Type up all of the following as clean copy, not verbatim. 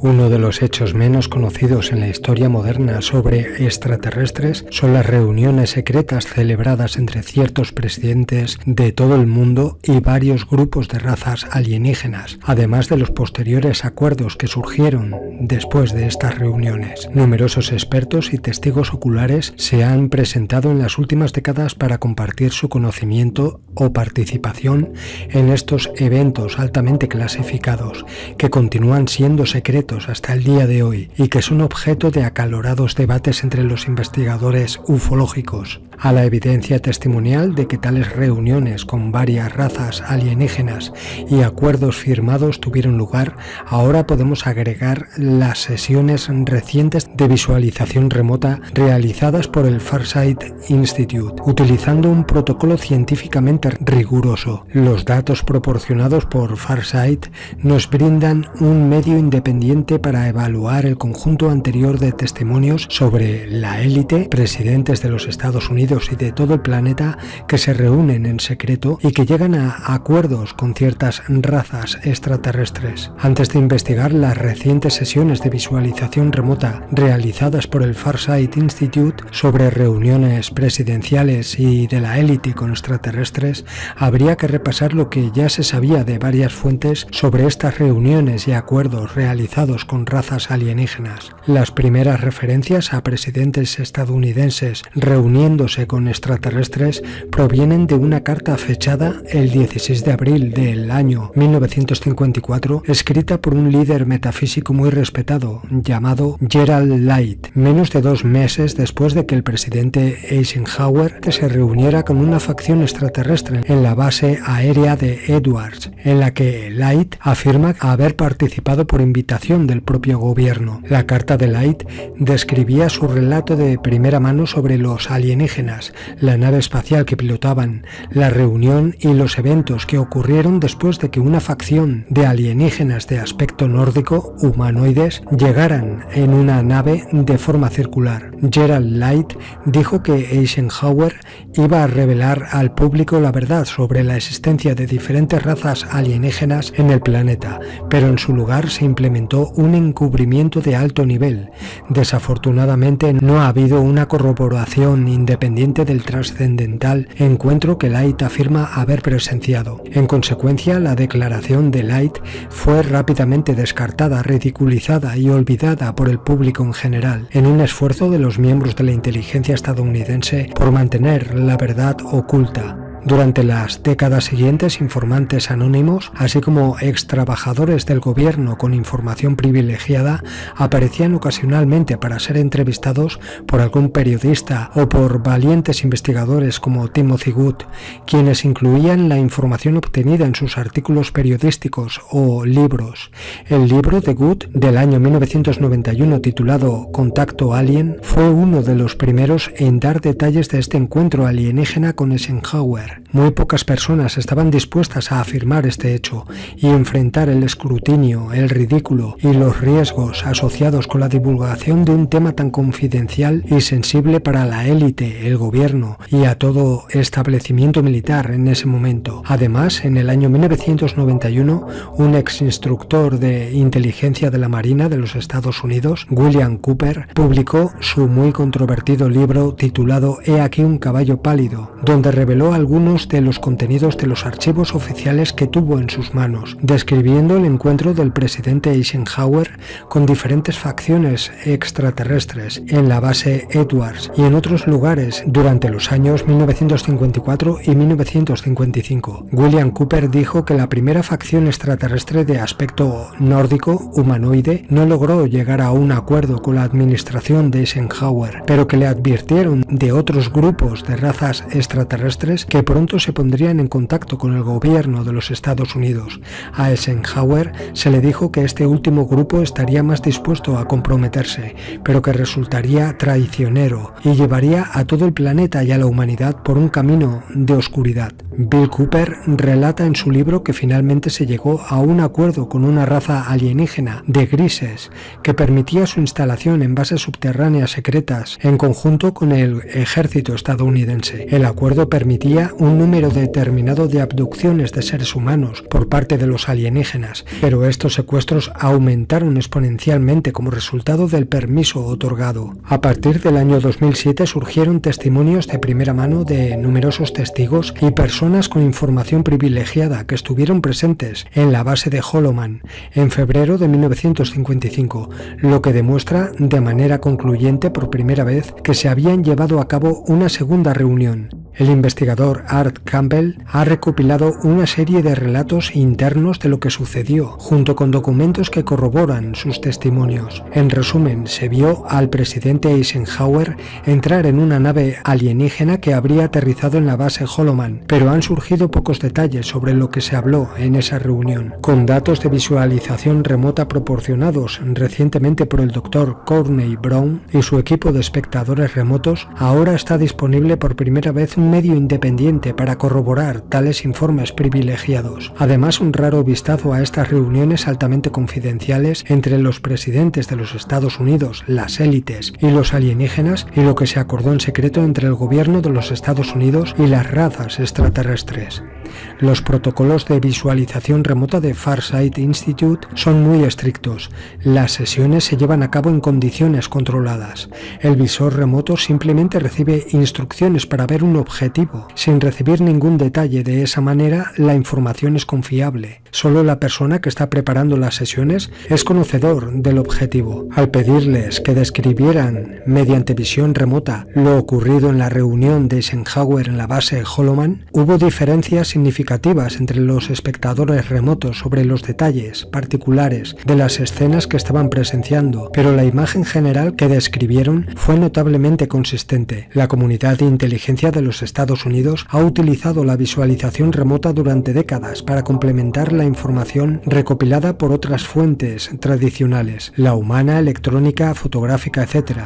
Uno de los hechos menos conocidos en la historia moderna sobre extraterrestres son las reuniones secretas celebradas entre ciertos presidentes de todo el mundo y varios grupos de razas alienígenas, además de los posteriores acuerdos que surgieron después de estas reuniones. Numerosos expertos y testigos oculares se han presentado en las últimas décadas para compartir su conocimiento o participación en estos eventos altamente clasificados, que continúan siendo secretos hasta el día de hoy y que son objeto de acalorados debates entre los investigadores ufológicos. A la evidencia testimonial de que tales reuniones con varias razas alienígenas y acuerdos firmados tuvieron lugar, ahora podemos agregar las sesiones recientes de visualización remota realizadas por el Farsight Institute, utilizando un protocolo científicamente riguroso. Los datos proporcionados por Farsight nos brindan un medio independiente para evaluar el conjunto anterior de testimonios sobre la élite, presidentes de los Estados Unidos y de todo el planeta que se reúnen en secreto y que llegan a acuerdos con ciertas razas extraterrestres. Antes de investigar las recientes sesiones de visualización remota realizadas por el Farsight Institute sobre reuniones presidenciales y de la élite con extraterrestres, habría que repasar lo que ya se sabía de varias fuentes sobre estas reuniones y acuerdos realizados con razas alienígenas. Las primeras referencias a presidentes estadounidenses reuniéndose con extraterrestres provienen de una carta fechada el 16 de abril del año 1954, escrita por un líder metafísico muy respetado llamado Gerald Light, menos de 2 meses después de que el presidente Eisenhower se reuniera con una facción extraterrestre en la base aérea de Edwards, en la que Light afirma haber participado por invitación del propio gobierno. La carta de Light describía su relato de primera mano sobre los alienígenas, la nave espacial que pilotaban, la reunión y los eventos que ocurrieron después de que una facción de alienígenas de aspecto nórdico, humanoides, llegaran en una nave de forma circular. Gerald Light dijo que Eisenhower iba a revelar al público la verdad sobre la existencia de diferentes razas alienígenas en el planeta, pero en su lugar se implementó un encubrimiento de alto nivel. Desafortunadamente no ha habido una corroboración independiente del trascendental encuentro que Light afirma haber presenciado. En consecuencia, la declaración de Light fue rápidamente descartada, ridiculizada y olvidada por el público en general, en un esfuerzo de los miembros de la inteligencia estadounidense por mantener la verdad oculta. Durante las décadas siguientes, informantes anónimos, así como ex trabajadores del gobierno con información privilegiada, aparecían ocasionalmente para ser entrevistados por algún periodista o por valientes investigadores como Timothy Good, quienes incluían la información obtenida en sus artículos periodísticos o libros. El libro de Good del año 1991, titulado Contacto Alien, fue uno de los primeros en dar detalles de este encuentro alienígena con Eisenhower. Muy pocas personas estaban dispuestas a afirmar este hecho y enfrentar el escrutinio, el ridículo y los riesgos asociados con la divulgación de un tema tan confidencial y sensible para la élite, el gobierno y a todo establecimiento militar en ese momento. Además, en el año 1991, un ex instructor de inteligencia de la Marina de los Estados Unidos, William Cooper, publicó su muy controvertido libro titulado He aquí un caballo pálido, donde reveló algunos de los contenidos de los archivos oficiales que tuvo en sus manos, describiendo el encuentro del presidente Eisenhower con diferentes facciones extraterrestres en la base Edwards y en otros lugares durante los años 1954 y 1955. William Cooper dijo que la primera facción extraterrestre de aspecto nórdico, humanoide, no logró llegar a un acuerdo con la administración de Eisenhower, pero que le advirtieron de otros grupos de razas extraterrestres que pronto se pondrían en contacto con el gobierno de los Estados Unidos. A Eisenhower se le dijo que este último grupo estaría más dispuesto a comprometerse, pero que resultaría traicionero y llevaría a todo el planeta y a la humanidad por un camino de oscuridad. Bill Cooper relata en su libro que finalmente se llegó a un acuerdo con una raza alienígena de grises que permitía su instalación en bases subterráneas secretas en conjunto con el ejército estadounidense. El acuerdo permitía un número determinado de abducciones de seres humanos por parte de los alienígenas, pero estos secuestros aumentaron exponencialmente como resultado del permiso otorgado. A partir del año 2007 surgieron testimonios de primera mano de numerosos testigos y personas con información privilegiada que estuvieron presentes en la base de Holloman en febrero de 1955, lo que demuestra de manera concluyente por primera vez que se habían llevado a cabo una segunda reunión. El investigador Art Campbell ha recopilado una serie de relatos internos de lo que sucedió, junto con documentos que corroboran sus testimonios. En resumen, se vio al presidente Eisenhower entrar en una nave alienígena que habría aterrizado en la base Holloman, pero han surgido pocos detalles sobre lo que se habló en esa reunión. Con datos de visualización remota proporcionados recientemente por el Dr. Courtney Brown y su equipo de espectadores remotos, ahora está disponible por primera vez un medio independiente para corroborar tales informes privilegiados. Además, un raro vistazo a estas reuniones altamente confidenciales entre los presidentes de los Estados Unidos, las élites y los alienígenas, y lo que se acordó en secreto entre el gobierno de los Estados Unidos y las razas extraterrestres. Los protocolos de visualización remota de Farsight Institute son muy estrictos. Las sesiones se llevan a cabo en condiciones controladas. El visor remoto simplemente recibe instrucciones para ver un objetivo, sin recibir ningún detalle. De esa manera, la información es confiable. Solo la persona que está preparando las sesiones es conocedor del objetivo. Al pedirles que describieran mediante visión remota lo ocurrido en la reunión de Eisenhower en la base Holloman, hubo diferencias significativas entre los espectadores remotos sobre los detalles particulares de las escenas que estaban presenciando, pero la imagen general que describieron fue notablemente consistente. La comunidad de inteligencia de los Estados Unidos ha utilizado la visualización remota durante décadas para complementar la información recopilada por otras fuentes tradicionales, la humana, electrónica, fotográfica, etc.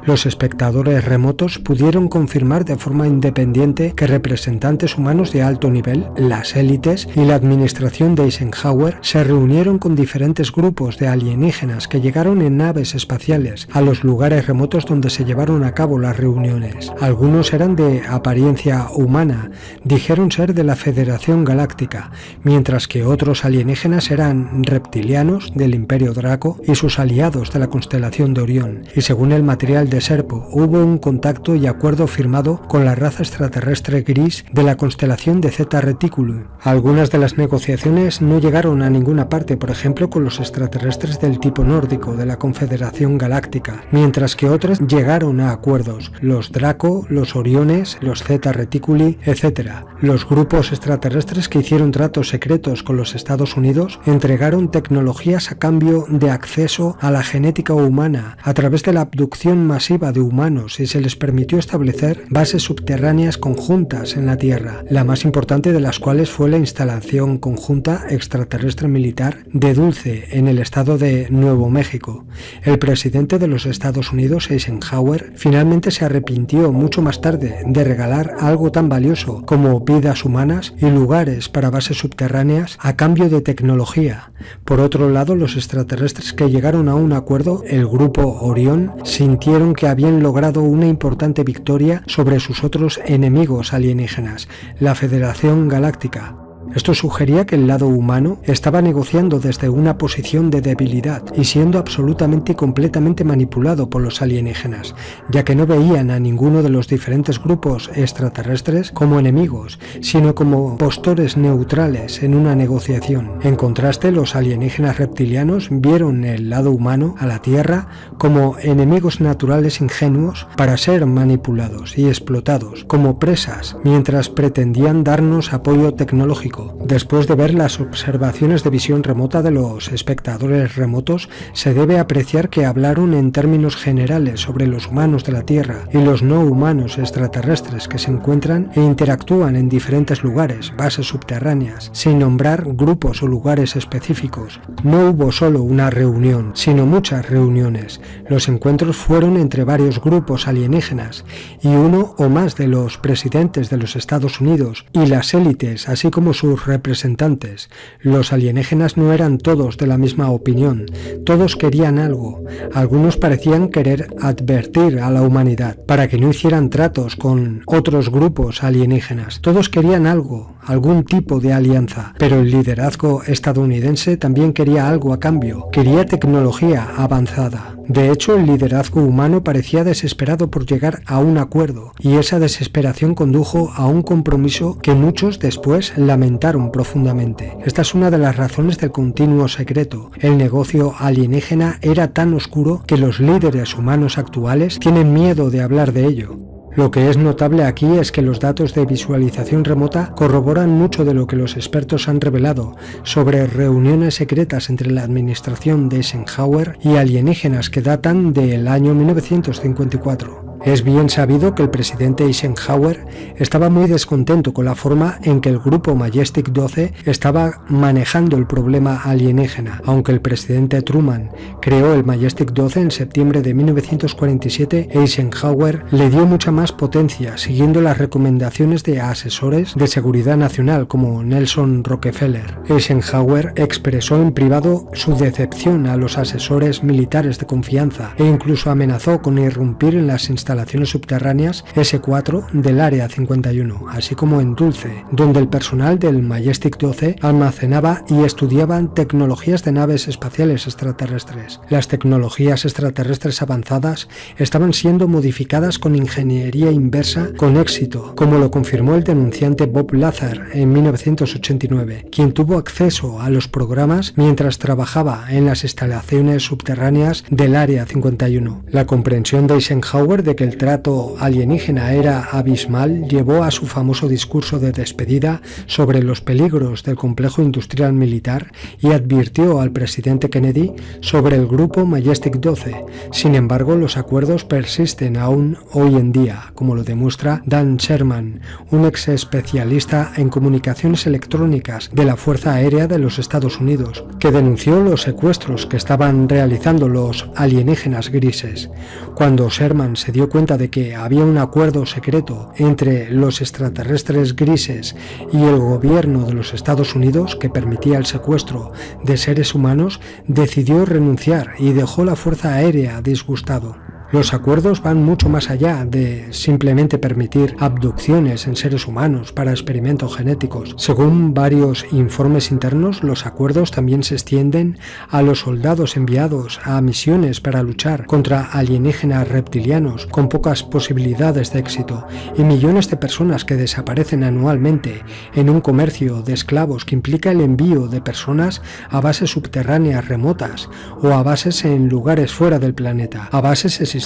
Los espectadores remotos pudieron confirmar de forma independiente que representantes humanos de alto nivel, las élites y la administración de Eisenhower se reunieron con diferentes grupos de alienígenas que llegaron en naves espaciales a los lugares remotos donde se llevaron a cabo las reuniones. Algunos eran de apariencia humana, dijeron ser de la Federación Galáctica, mientras que otros alienígenas eran reptilianos del Imperio Draco y sus aliados de la constelación de Orión, y según el material de Serpo, hubo un contacto y acuerdo firmado con la raza extraterrestre gris de la constelación de Zeta Reticuli. Algunas de las negociaciones no llegaron a ninguna parte, por ejemplo con los extraterrestres del tipo nórdico de la Confederación Galáctica, mientras que otras llegaron a acuerdos, los Draco, los Oriones, los Zeta Reticuli, etc. Los grupos extraterrestres que hicieron tratos secretos con los Estados Unidos entregaron tecnologías a cambio de acceso a la genética humana a través de la abducción masiva de humanos, y se les permitió establecer bases subterráneas conjuntas en la Tierra, la más importante de las cuales fue la instalación conjunta extraterrestre militar de Dulce en el estado de Nuevo México. El presidente de los Estados Unidos, Eisenhower, finalmente se arrepintió mucho más tarde de regalar algo tan valioso como vidas humanas y lugares para bases subterráneas a cambio de tecnología. Por otro lado, los extraterrestres que llegaron a un acuerdo, el grupo Orión, sintieron que habían logrado una importante victoria sobre sus otros enemigos alienígenas, la Federación Galáctica. Esto sugería que el lado humano estaba negociando desde una posición de debilidad y siendo absolutamente y completamente manipulado por los alienígenas, ya que no veían a ninguno de los diferentes grupos extraterrestres como enemigos, sino como postores neutrales en una negociación. En contraste, los alienígenas reptilianos vieron el lado humano, a la Tierra, como enemigos naturales ingenuos para ser manipulados y explotados como presas, mientras pretendían darnos apoyo tecnológico. Después de ver las observaciones de visión remota de los espectadores remotos, se debe apreciar que hablaron en términos generales sobre los humanos de la Tierra y los no humanos extraterrestres que se encuentran e interactúan en diferentes lugares, bases subterráneas, sin nombrar grupos o lugares específicos. No hubo solo una reunión, sino muchas reuniones. Los encuentros fueron entre varios grupos alienígenas y uno o más de los presidentes de los Estados Unidos y las élites, así como su sus representantes. Los alienígenas no eran todos de la misma opinión, todos querían algo. Algunos parecían querer advertir a la humanidad para que no hicieran tratos con otros grupos alienígenas. Todos querían algo, algún tipo de alianza, pero el liderazgo estadounidense también quería algo a cambio, quería tecnología avanzada. De hecho, el liderazgo humano parecía desesperado por llegar a un acuerdo, y esa desesperación condujo a un compromiso que muchos después lamentaron profundamente. Esta es una de las razones del continuo secreto. El negocio alienígena era tan oscuro que los líderes humanos actuales tienen miedo de hablar de ello. Lo que es notable aquí es que los datos de visualización remota corroboran mucho de lo que los expertos han revelado sobre reuniones secretas entre la administración de Eisenhower y alienígenas que datan del año 1954. Es bien sabido que el presidente Eisenhower estaba muy descontento con la forma en que el grupo Majestic 12 estaba manejando el problema alienígena. Aunque el presidente Truman creó el Majestic 12 en septiembre de 1947, Eisenhower le dio mucha más potencia, siguiendo las recomendaciones de asesores de seguridad nacional como Nelson Rockefeller. Eisenhower expresó en privado su decepción a los asesores militares de confianza e incluso amenazó con irrumpir en las instalaciones subterráneas S4 del Área 51, así como en Dulce, donde el personal del Majestic 12 almacenaba y estudiaban tecnologías de naves espaciales extraterrestres. Las tecnologías extraterrestres avanzadas estaban siendo modificadas con ingeniería inversa con éxito, como lo confirmó el denunciante Bob Lazar en 1989, quien tuvo acceso a los programas mientras trabajaba en las instalaciones subterráneas del Área 51. La comprensión de Eisenhower de que el trato alienígena era abismal llevó a su famoso discurso de despedida sobre los peligros del complejo industrial militar y advirtió al presidente Kennedy sobre el grupo Majestic 12. Sin embargo, los acuerdos persisten aún hoy en día, como lo demuestra Dan Sherman, un ex especialista en comunicaciones electrónicas de la Fuerza Aérea de los Estados Unidos, que denunció los secuestros que estaban realizando los alienígenas grises. Cuando Sherman se dio cuenta de que había un acuerdo secreto entre los extraterrestres grises y el gobierno de los Estados Unidos que permitía el secuestro de seres humanos, decidió renunciar y dejó la Fuerza Aérea disgustado. Los acuerdos van mucho más allá de simplemente permitir abducciones en seres humanos para experimentos genéticos. Según varios informes internos, los acuerdos también se extienden a los soldados enviados a misiones para luchar contra alienígenas reptilianos con pocas posibilidades de éxito y millones de personas que desaparecen anualmente en un comercio de esclavos que implica el envío de personas a bases subterráneas remotas o a bases en lugares fuera del planeta, a bases existentes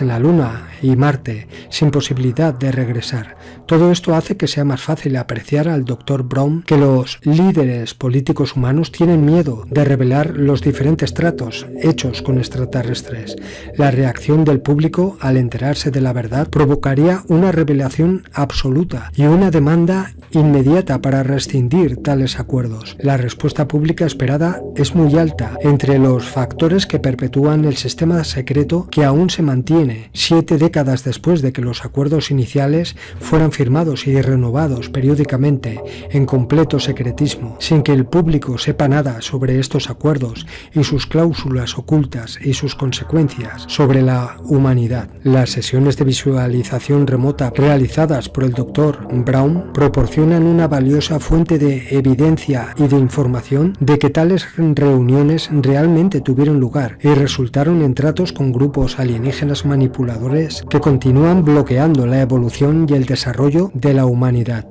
en la Luna y Marte, sin posibilidad de regresar. Todo esto hace que sea más fácil apreciar al Dr. Brown que los líderes políticos humanos tienen miedo de revelar los diferentes tratos hechos con extraterrestres. La reacción del público al enterarse de la verdad provocaría una revelación absoluta y una demanda inmediata para rescindir tales acuerdos. La respuesta pública esperada es muy alta entre los factores que perpetúan el sistema secreto que aún se mantiene 7 décadas después de que los acuerdos iniciales fueran firmados y renovados periódicamente en completo secretismo, sin que el público sepa nada sobre estos acuerdos y sus cláusulas ocultas y sus consecuencias sobre la humanidad. Las sesiones de visualización remota realizadas por el Dr. Brown proporcionan una valiosa fuente de evidencia y de información de que tales reuniones realmente tuvieron lugar y resultaron en tratos con grupos alienígenas manipuladores que continúan bloqueando la evolución y el desarrollo de la humanidad.